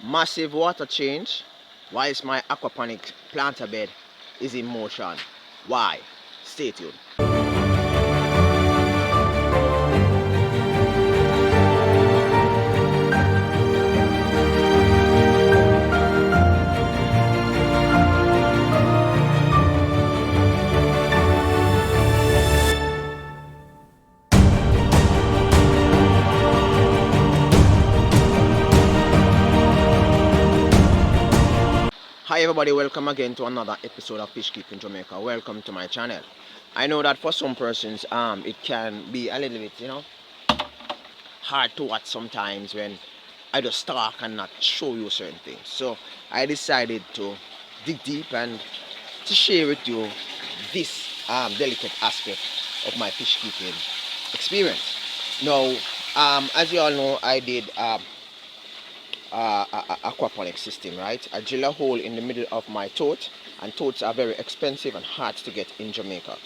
Massive water change whilst my aquaponic planter bed is in motion. Why? Stay tuned. Hi everybody, welcome again to another episode of Fish Keep in Jamaica. Welcome to my channel. I know that for some persons it can be a little bit, hard to watch sometimes when I just talk and not show you certain things. So I decided to dig deep and to share with you this delicate aspect of my fish keeping experience. Now, as you all know, I did aquaponic system, right? I drill a hole in the middle of my tote, and totes are very expensive and hard to get in Jamaica,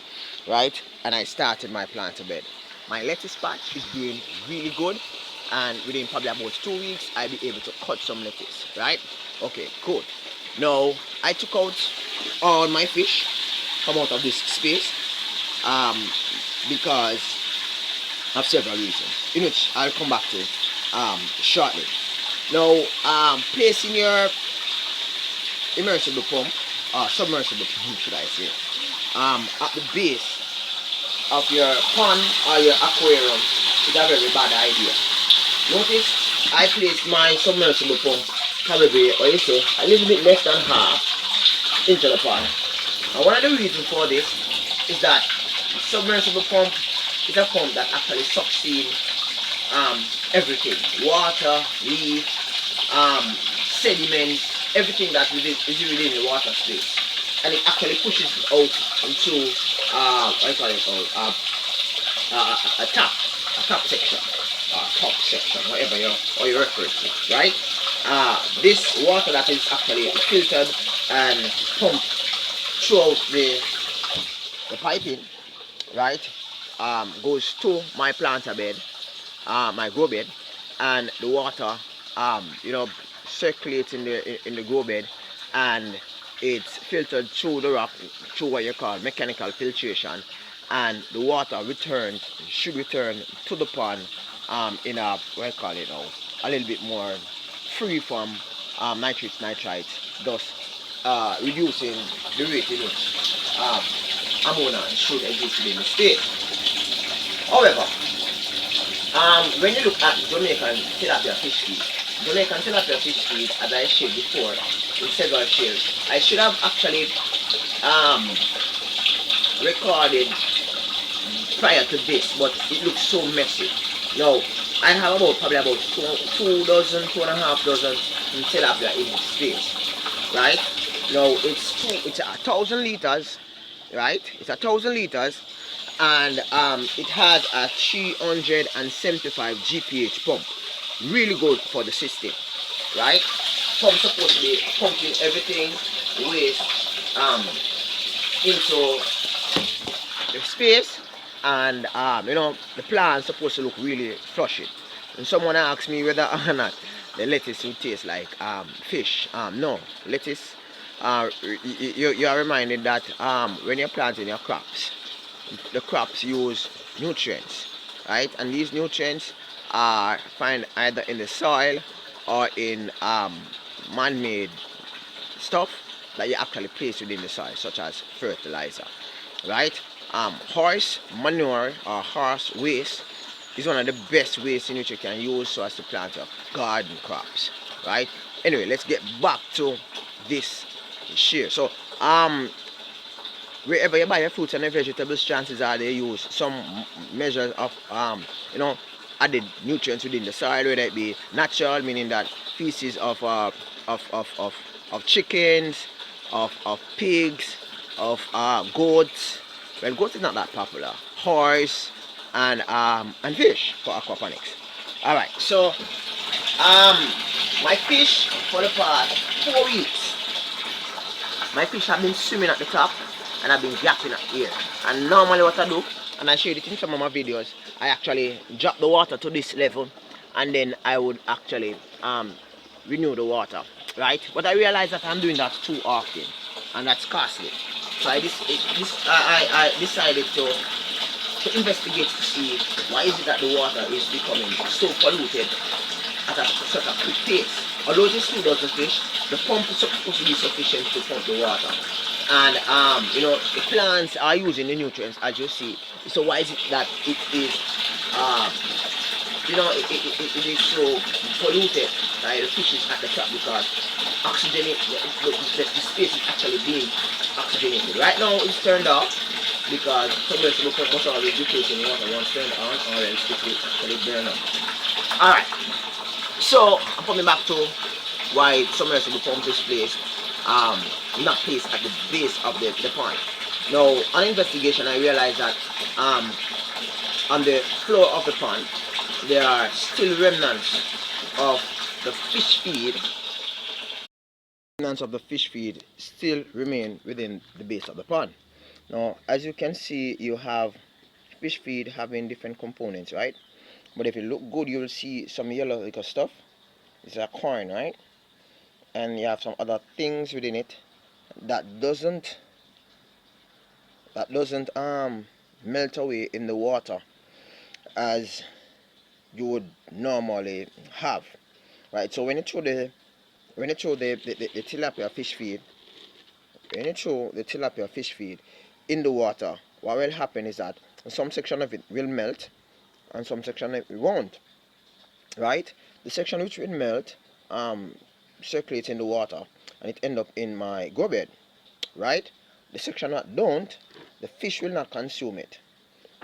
right? And I started my planter bed. My lettuce patch is doing really good, and within probably about 2 weeks I'll be able to cut some lettuce, right? Okay, cool. Now I took out all my fish come out of this space because of several reasons, in which I'll come back to shortly. Now, placing your immersible pump, or submersible pump should I say, at the base of your pond or your aquarium is a very bad idea. Notice I placed my submersible pump probably, or you say, a little bit less than half into the pond. And one of the reasons for this is that the submersible pump is a pump that actually sucks in everything: water, leaf, sediment, everything that is within the water space, and it actually pushes it out into a top section, top section, whatever you refer to, right? This water that is actually filtered and pumped throughout the piping, right, goes to my planter bed, my grow bed, and the water circulates in the grow bed, and it's filtered through the rock through what you call mechanical filtration, and the water should return to the pond in a a little bit more free from nitrates, nitrites, thus reducing the rate in which ammonia should exist in the state. However, when you look at Jamaican tilapia fish feed, as I shared before in several shares, I should have actually recorded prior to this, but it looks so messy. Now, I have probably about 2 dozen, 2.5 dozen tilapia in this space, right? Now, it's 1,000 liters, right? It's 1,000 liters. And it has a 375 GPH pump, really good for the system, right? Pump supposed to be pumping everything waste into the space, and the plant's supposed to look really flushy. And someone asked me whether or not the lettuce would taste like fish. No, lettuce. You are reminded that when you're planting your crops, the crops use nutrients, right? And these nutrients are found either in the soil or in man-made stuff that you actually place within the soil, such as fertilizer, right? Horse manure or horse waste is one of the best ways in which you can use so as to plant your garden crops, right? Anyway, let's get back to this share. So wherever you buy your fruits and your vegetables, chances are they use some measures of added nutrients within the soil, whether it be natural, meaning that feces of chickens, of pigs, of goats. Well, goats is not that popular. Horse and fish for aquaponics. All right, so my fish for the past 4 weeks, my fish have been swimming at the top, and I've been gapping up here. And normally what I do, and I showed it in some of my videos, I actually drop the water to this level, and then I would actually renew the water, right? But I realize that I'm doing that too often, and that's costly. So I decided to investigate to see why is it that the water is becoming so polluted at such a quick pace. Although this still does the fish, the pump is supposed to be sufficient to pump the water. And the plants are using the nutrients as you see. So why is it that it is it is so polluted? Right? The fish is at the top because the space is actually being oxygenated. Right now it's turned off because submersible pump must always be placed in water once turned on, or else it will actually burn up. Alright, so I'm coming back to why submersible pump is placed not placed at the base of the pond. Now on investigation I realized that on the floor of the pond there are still remnants of the fish feed. Remnants of the fish feed still remain within the base of the pond. Now as you can see, you have fish feed having different components, right? But if you look good, you'll see some yellow little stuff. It's a corn, right? And you have some other things within it that doesn't melt away in the water as you would normally have, right? So when you throw the tilapia fish feed, in the water, what will happen is that some section of it will melt and some section of it won't, right? The section which will melt circulates in the water and it end up in my grow bed, right? The section that don't, the fish will not consume it,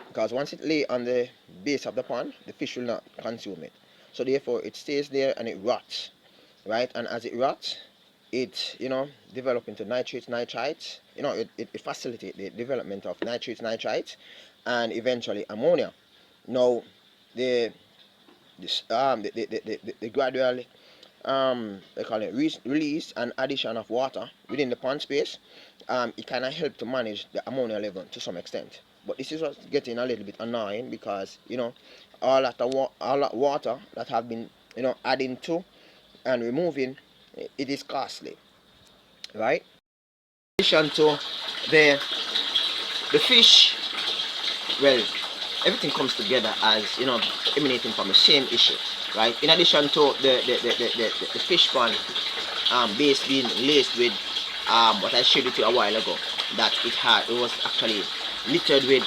because once it lay on the base of the pond, the fish will not consume it. So therefore it stays there and it rots, right? And as it rots, it develop into nitrates, nitrites. It facilitates the development of nitrates, nitrites, and eventually ammonia. Now the gradual they call it release and addition of water within the pond space, it kind of help to manage the ammonia level to some extent. But this is what's getting a little bit annoying, because all that water that have been adding to and removing, it is costly, right? In addition to the fish, well, everything comes together as emanating from the same issue, right? In addition to the fish pond base being laced with what I showed you a while ago, that it was actually littered with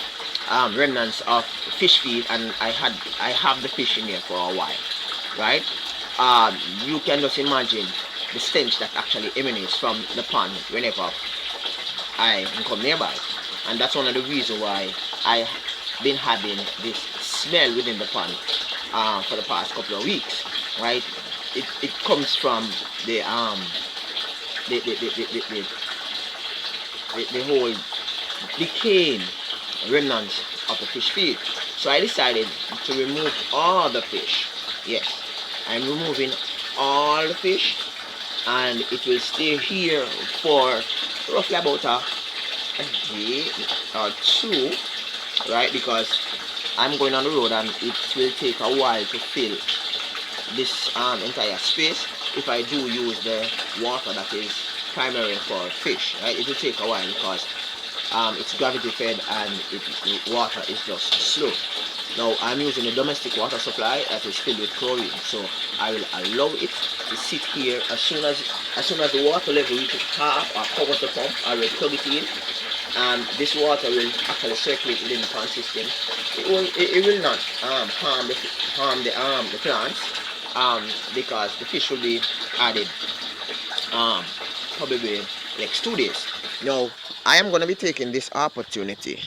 remnants of fish feed, and I have the fish in there for a while, right? You can just imagine the stench that actually emanates from the pond whenever I come nearby, and that's one of the reasons why I been having this smell within the pond for the past couple of weeks, right? It comes from the whole decaying remnants of the fish feed. So I decided to remove all the fish. Yes, I'm removing all the fish, and it will stay here for roughly about a day or two, right? Because I'm going on the road and it will take a while to fill this entire space if I do use the water that is primarily for fish, right? It will take a while because it's gravity fed and the water is just slow. Now I'm using a domestic water supply that is filled with chlorine, so I will allow it to sit here. As soon as the water level reaches half or covers the pump, I will plug it in, and this water will actually circulate within the pond system. It will not harm the plants, because the fish will be added probably next 2 days. Now I am going to be taking this opportunity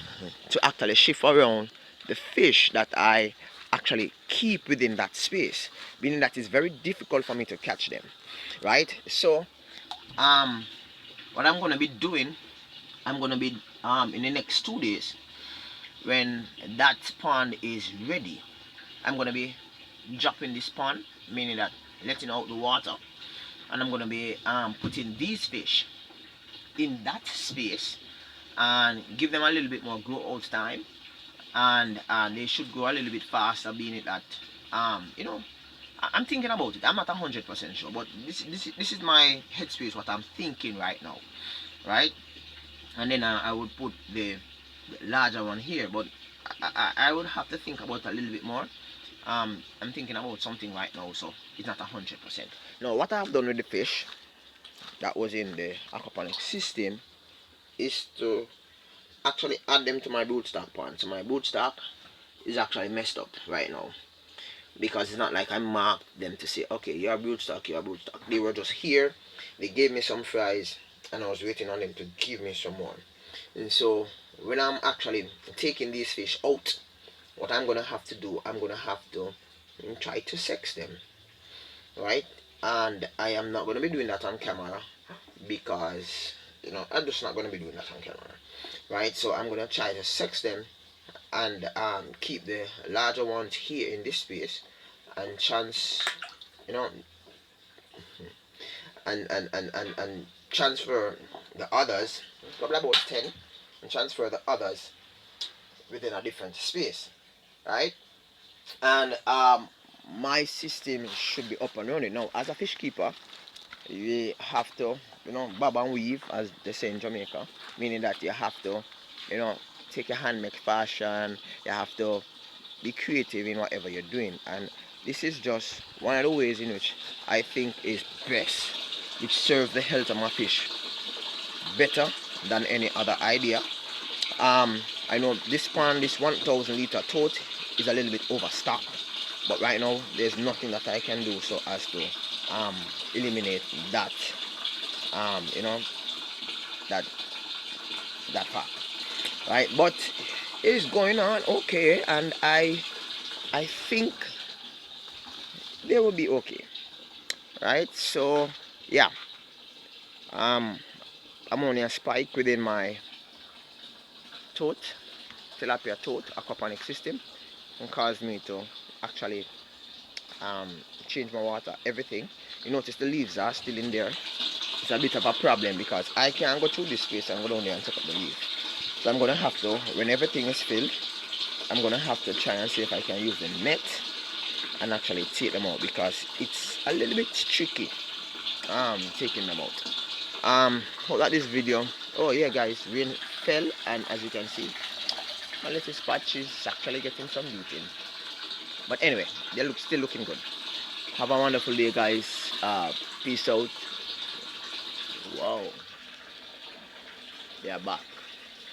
to actually shift around the fish that I actually keep within that space, meaning that it's very difficult for me to catch them, right? So what I'm going to be doing, I'm going to be in the next 2 days, when that pond is ready, I'm going to be dropping this pond, meaning that letting out the water, and I'm going to be putting these fish in that space and give them a little bit more grow out time, and they should grow a little bit faster, being it that I'm thinking about it. I'm not 100% sure, but this is my headspace. What I'm thinking right now, right? And then I would put the larger one here, but I would have to think about it a little bit more. I'm thinking about something right now, so it's not 100%. Now, what I've done with the fish that was in the aquaponic system is to actually add them to my broodstock pond. So my broodstock is actually messed up right now, because it's not like I marked them to say, okay, you're broodstock, you're broodstock. They were just here, they gave me some fries, and I was waiting on them to give me some more. And so when I'm actually taking these fish out, what I'm gonna have to do, I'm gonna have to try to sex them, right? And I am not gonna be doing that on camera, because I'm just not gonna be doing that on camera, right? So I'm gonna try to sex them and keep the larger ones here in this space, and you know and transfer the others, probably about 10, and transfer the others within a different space, right? And my system should be up and running. Now, as a fish keeper, you have to bob and weave, as they say in Jamaica, meaning that you have to take your hand, make fashion. You have to be creative in whatever you're doing, and this is just one of the ways in which I think is best, which serves the health of my fish better than any other idea. I know this pond, this 1,000 liter tote, is a little bit overstocked, but right now there's nothing that I can do so as to eliminate that that fact, right? But it's going on okay, and I think they will be okay, right? So yeah, ammonia spike within my tote, tilapia tote aquaponic system, and caused me to actually change my water, everything. You notice the leaves are still in there. It's a bit of a problem because I can't go through this space and go down there and take up the leaf. So I'm gonna have to, when everything is filled, I'm gonna have to try and see if I can use the net and actually take them out, because it's a little bit tricky taking them out. Hope that this video, oh yeah guys, rain fell, and as you can see, my little patch is actually getting some beating. But anyway, they still looking good. Have a wonderful day guys. Peace out. Wow, they are back.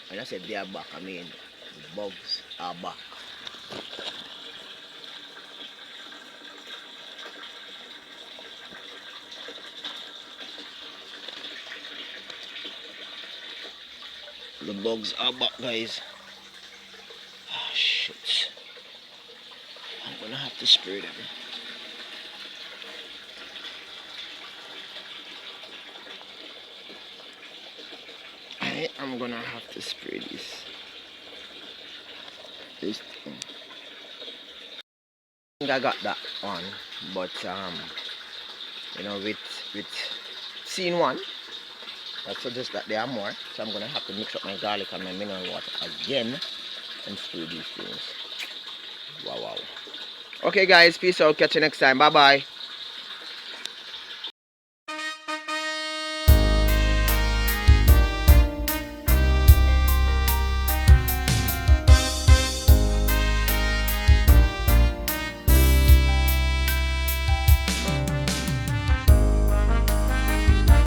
When I said they are back, I mean the bugs are back. The bugs are back guys. Ah shit, I'm gonna have to spray them. I'm gonna have to spray this thing. I think I got that one, but with seeing one, that suggests that there are more. So I'm gonna have to mix up my garlic and my mineral water again and spray these things. Wow. Okay guys, peace out, catch you next time, bye bye.